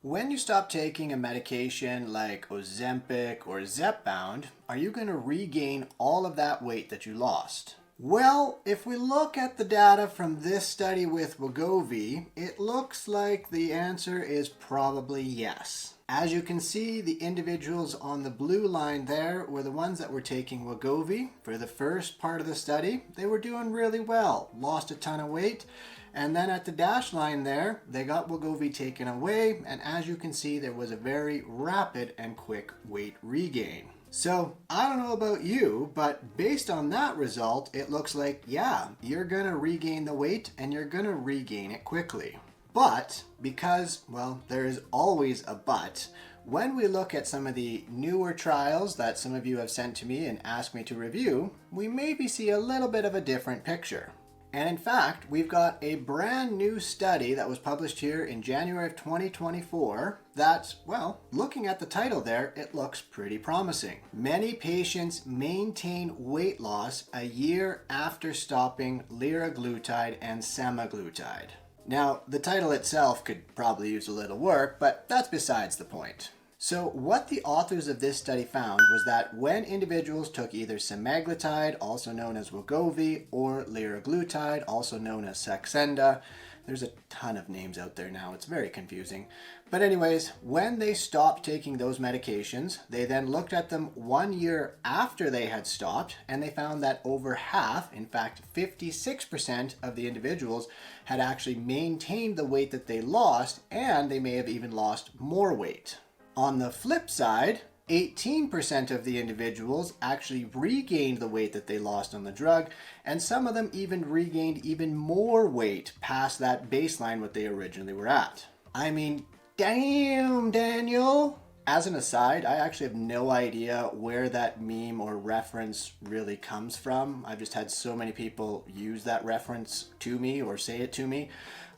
When you stop taking a medication like Ozempic or Zepbound, are you going to regain all of that weight that you lost? Well, if we look at the data from this study with Wegovy, it looks like the answer is probably yes. As you can see, the individuals on the blue line there were the ones that were taking Wegovy. For the first part of the study, they were doing really well, lost a ton of weight. And then at the dash line there, they got Wegovy taken away. And as you can see, there was a very rapid and quick weight regain. So I don't know about you, but based on that result, it looks like, yeah, you're going to regain the weight and you're going to regain it quickly. But because, well, there is always a but, when we look at some of the newer trials that some of you have sent to me and asked me to review, we maybe see a little bit of a different picture. And in fact, we've got a brand new study that was published here in January of 2024 that, well, looking at the title there, it looks pretty promising. Many patients maintain weight loss a year after stopping liraglutide and semaglutide. Now, the title itself could probably use a little work, but that's besides the point. So what the authors of this study found was that when individuals took either semaglutide, also known as Wegovy, or liraglutide, also known as Saxenda, there's a ton of names out there now, it's very confusing. But anyways, when they stopped taking those medications, they then looked at them 1 year after they had stopped, and they found that over half, in fact 56% of the individuals had actually maintained the weight that they lost, and they may have even lost more weight. On the flip side, 18% of the individuals actually regained the weight that they lost on the drug, and some of them even regained even more weight past that baseline what they originally were at. I mean, damn, Daniel! As an aside, I actually have no idea where that meme or reference really comes from. I've just had so many people use that reference to me or say it to me.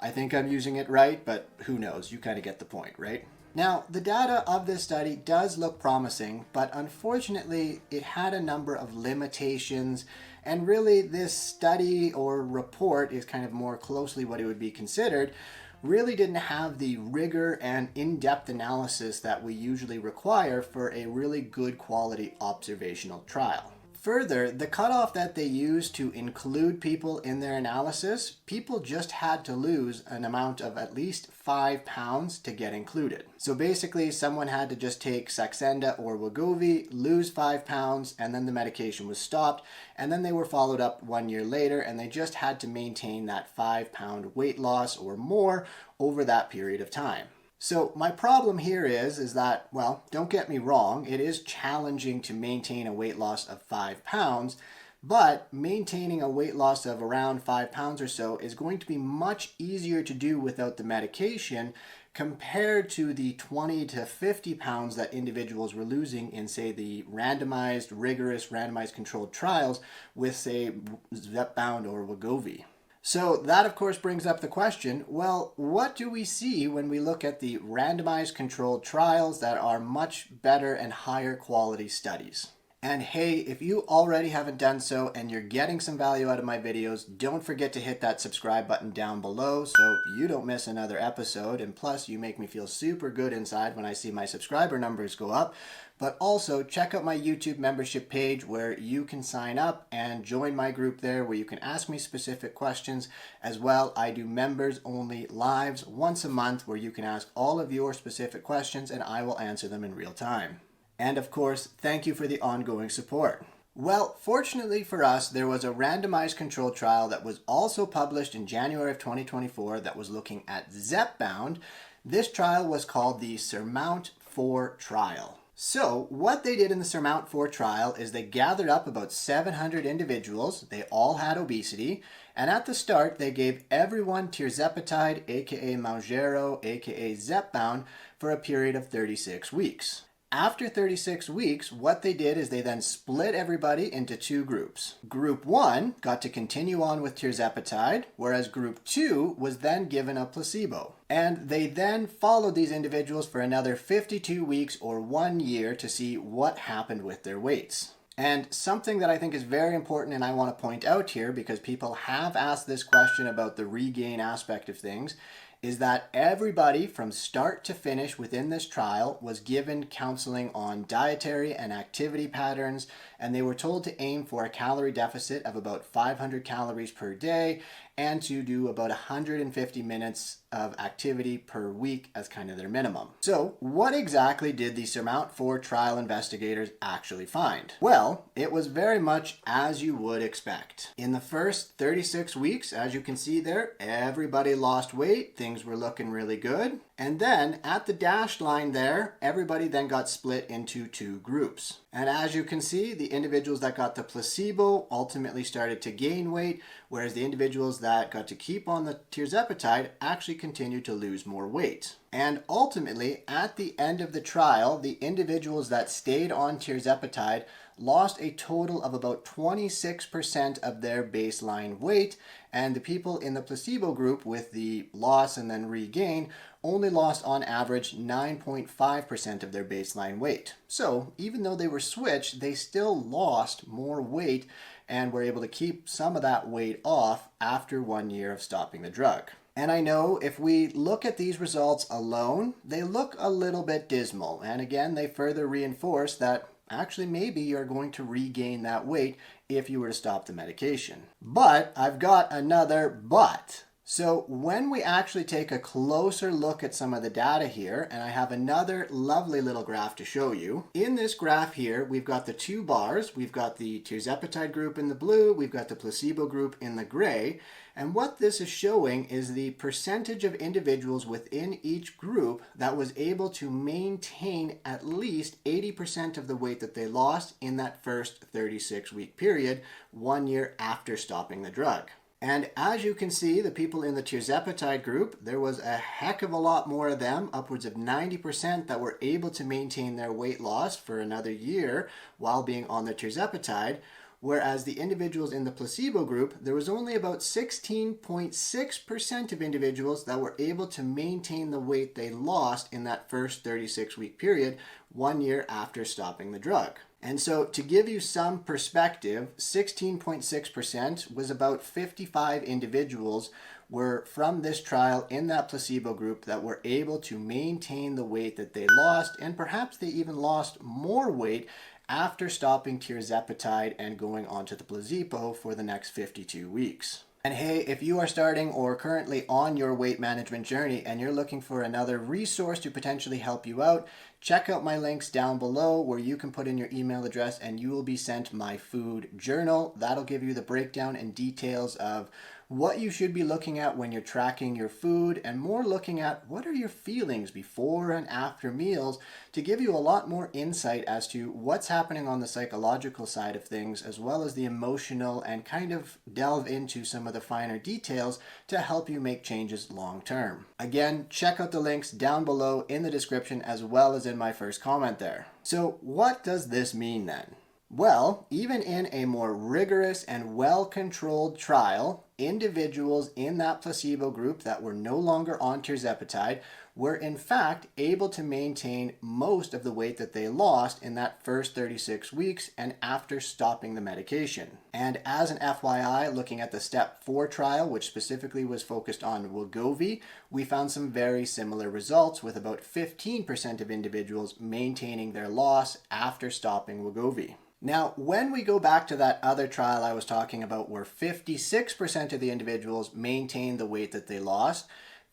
I think I'm using it right, but who knows? You kind of get the point, right? Now, the data of this study does look promising, but unfortunately, it had a number of limitations, and really this study or report is kind of more closely what it would be considered, really didn't have the rigor and in-depth analysis that we usually require for a really good quality observational trial. Further, the cutoff that they used to include people in their analysis, people just had to lose an amount of at least 5 pounds to get included. So basically, someone had to just take Saxenda or Wegovy, lose 5 pounds, and then the medication was stopped, and then they were followed up 1 year later, and they just had to maintain that 5-pound weight loss or more over that period of time. So my problem here is that, well, don't get me wrong, it is challenging to maintain a weight loss of 5 pounds, but maintaining a weight loss of around 5 pounds or so is going to be much easier to do without the medication compared to the 20 to 50 pounds that individuals were losing in, say, the randomized, rigorous, randomized controlled trials with, say, Zepbound or Wegovy. So that, of course, brings up the question, well, what do we see when we look at the randomized controlled trials that are much better and higher quality studies? And hey, if you already haven't done so and you're getting some value out of my videos, don't forget to hit that subscribe button down below so you don't miss another episode. And plus, you make me feel super good inside when I see my subscriber numbers go up. But also, check out my YouTube membership page where you can sign up and join my group there where you can ask me specific questions. As well, I do members-only lives once a month where you can ask all of your specific questions and I will answer them in real time. And of course, thank you for the ongoing support. Well, fortunately for us, there was a randomized controlled trial that was also published in January of 2024 that was looking at Zepbound. This trial was called the SURMOUNT-4 trial. So what they did in the SURMOUNT-4 trial is they gathered up about 700 individuals. They all had obesity. And at the start, they gave everyone tirzepatide, aka Mounjaro, aka Zepbound, for a period of 36 weeks. After 36 weeks, what they did is they then split everybody into two groups. Group 1 got to continue on with tirzepatide, whereas Group 2 was then given a placebo. And they then followed these individuals for another 52 weeks or 1 year to see what happened with their weights. And something that I think is very important and I want to point out here, because people have asked this question about the regain aspect of things, is that everybody from start to finish within this trial was given counseling on dietary and activity patterns, and they were told to aim for a calorie deficit of about 500 calories per day and to do about 150 minutes of activity per week as kind of their minimum. So what exactly did the SURMOUNT-4 trial investigators actually find? Well, it was very much as you would expect. In the first 36 weeks, as you can see there, everybody lost weight, things were looking really good. And then at the dashed line there, everybody then got split into two groups. And as you can see, the individuals that got the placebo ultimately started to gain weight, whereas the individuals that got to keep on the tirzepatide actually continued to lose more weight. And ultimately, at the end of the trial, the individuals that stayed on tirzepatide lost a total of about 26% of their baseline weight, and the people in the placebo group with the loss and then regain only lost on average 9.5% of their baseline weight. So even though they were switched, they still lost more weight and were able to keep some of that weight off after 1 year of stopping the drug. And I know if we look at these results alone, they look a little bit dismal. And again, they further reinforce that actually maybe you're going to regain that weight if you were to stop the medication. But I've got another but. So when we actually take a closer look at some of the data here, and I have another lovely little graph to show you. In this graph here, we've got the two bars. We've got the tirzepatide group in the blue, we've got the placebo group in the gray. And what this is showing is the percentage of individuals within each group that was able to maintain at least 80% of the weight that they lost in that first 36-week period, 1 year after stopping the drug. And as you can see, the people in the tirzepatide group, there was a heck of a lot more of them, upwards of 90% that were able to maintain their weight loss for another year while being on the tirzepatide, whereas the individuals in the placebo group, there was only about 16.6% of individuals that were able to maintain the weight they lost in that first 36-week period, 1 year after stopping the drug. And so to give you some perspective, 16.6% was about 55 individuals were from this trial in that placebo group that were able to maintain the weight that they lost, and perhaps they even lost more weight after stopping tirzepatide and going onto the placebo for the next 52 weeks. And hey, if you are starting or currently on your weight management journey and you're looking for another resource to potentially help you out, check out my links down below where you can put in your email address and you will be sent my food journal. That'll give you the breakdown and details of what you should be looking at when you're tracking your food, and more looking at what are your feelings before and after meals to give you a lot more insight as to what's happening on the psychological side of things, as well as the emotional, and kind of delve into some of the finer details to help you make changes long term. Again, check out the links down below in the description as well as in my first comment there. So what does this mean then? Well, even in a more rigorous and well-controlled trial, individuals in that placebo group that were no longer on tirzepatide were in fact able to maintain most of the weight that they lost in that first 36 weeks and after stopping the medication. And as an FYI, looking at the Step 4 trial, which specifically was focused on Wegovy, we found some very similar results with about 15% of individuals maintaining their loss after stopping Wegovy. Now, when we go back to that other trial I was talking about where 56% of the individuals maintained the weight that they lost,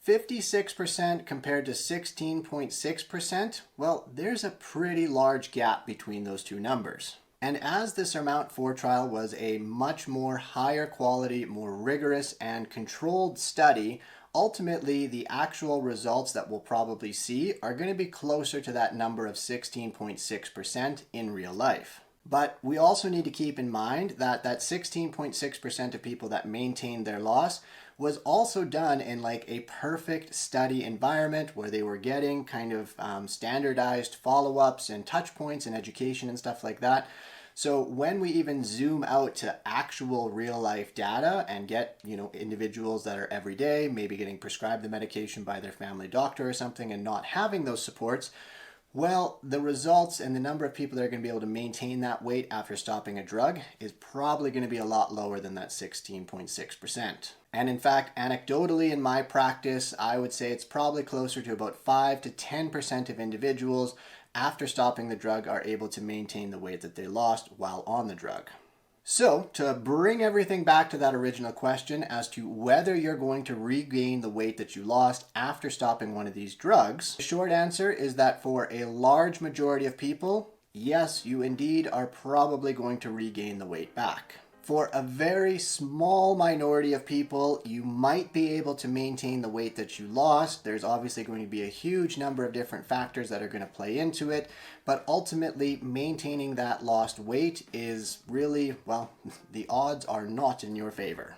56% compared to 16.6%, well, there's a pretty large gap between those two numbers. And as the SURMOUNT-4 trial was a much more higher quality, more rigorous and controlled study, ultimately the actual results that we'll probably see are going to be closer to that number of 16.6% in real life. But we also need to keep in mind that that 16.6% of people that maintained their loss was also done in like a perfect study environment where they were getting kind of standardized follow-ups and touch points and education and stuff like that. So when we even zoom out to actual real life data and get, individuals that are every day, maybe getting prescribed the medication by their family doctor or something and not having those supports, well, the results and the number of people that are going to be able to maintain that weight after stopping a drug is probably going to be a lot lower than that 16.6%. And in fact, anecdotally in my practice, I would say it's probably closer to about 5 to 10% of individuals after stopping the drug are able to maintain the weight that they lost while on the drug. So, to bring everything back to that original question as to whether you're going to regain the weight that you lost after stopping one of these drugs, the short answer is that for a large majority of people, yes, you indeed are probably going to regain the weight back. For a very small minority of people, you might be able to maintain the weight that you lost. There's obviously going to be a huge number of different factors that are going to play into it, but ultimately maintaining that lost weight is really, well, the odds are not in your favor.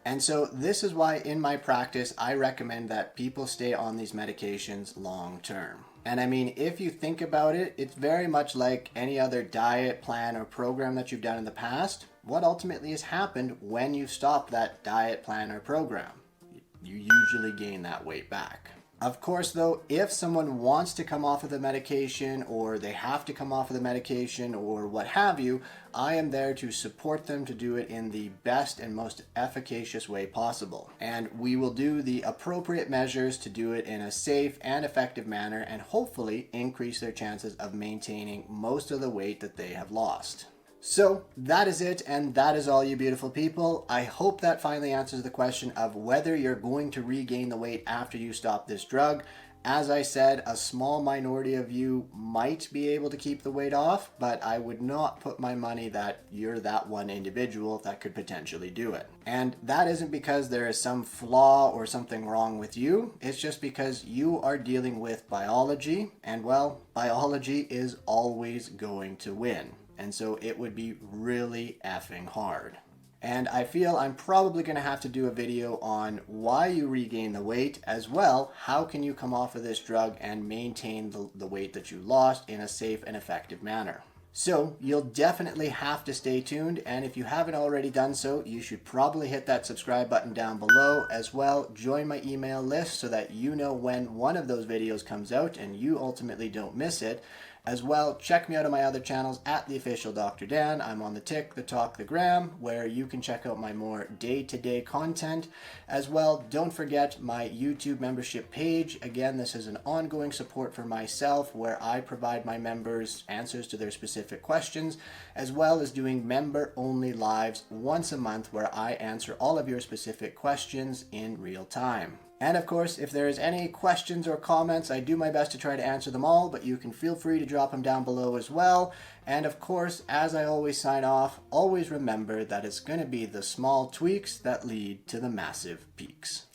And so this is why in my practice, I recommend that people stay on these medications long term. And I mean, if you think about it, it's very much like any other diet plan or program that you've done in the past. What ultimately has happened when you stop that diet plan or program? You usually gain that weight back. Of course, though, if someone wants to come off of the medication or they have to come off of the medication or what have you, I am there to support them to do it in the best and most efficacious way possible. And we will do the appropriate measures to do it in a safe and effective manner and hopefully increase their chances of maintaining most of the weight that they have lost. So that is it, and that is all, you beautiful people. I hope that finally answers the question of whether you're going to regain the weight after you stop this drug. As I said, a small minority of you might be able to keep the weight off, but I would not put my money that you're that one individual that could potentially do it. And that isn't because there is some flaw or something wrong with you. It's just because you are dealing with biology, and well, biology is always going to win. And so it would be really effing hard. And I feel I'm probably going to have to do a video on why you regain the weight, as well, how can you come off of this drug and maintain the weight that you lost in a safe and effective manner. So you'll definitely have to stay tuned, and if you haven't already done so, you should probably hit that subscribe button down below. As well, join my email list so that you know when one of those videos comes out and you ultimately don't miss it. As well, check me out on my other channels at The Official Dr. Dan. I'm on the Tick, the Talk, the Gram, where you can check out my more day-to-day content. As well, don't forget my YouTube membership page. Again, this is an ongoing support for myself where I provide my members answers to their specific questions, as well as doing member-only lives once a month where I answer all of your specific questions in real time. And of course, if there is any questions or comments, I do my best to try to answer them all, but you can feel free to drop them down below as well. And of course, as I always sign off, always remember that it's going to be the small tweaks that lead to the massive peaks.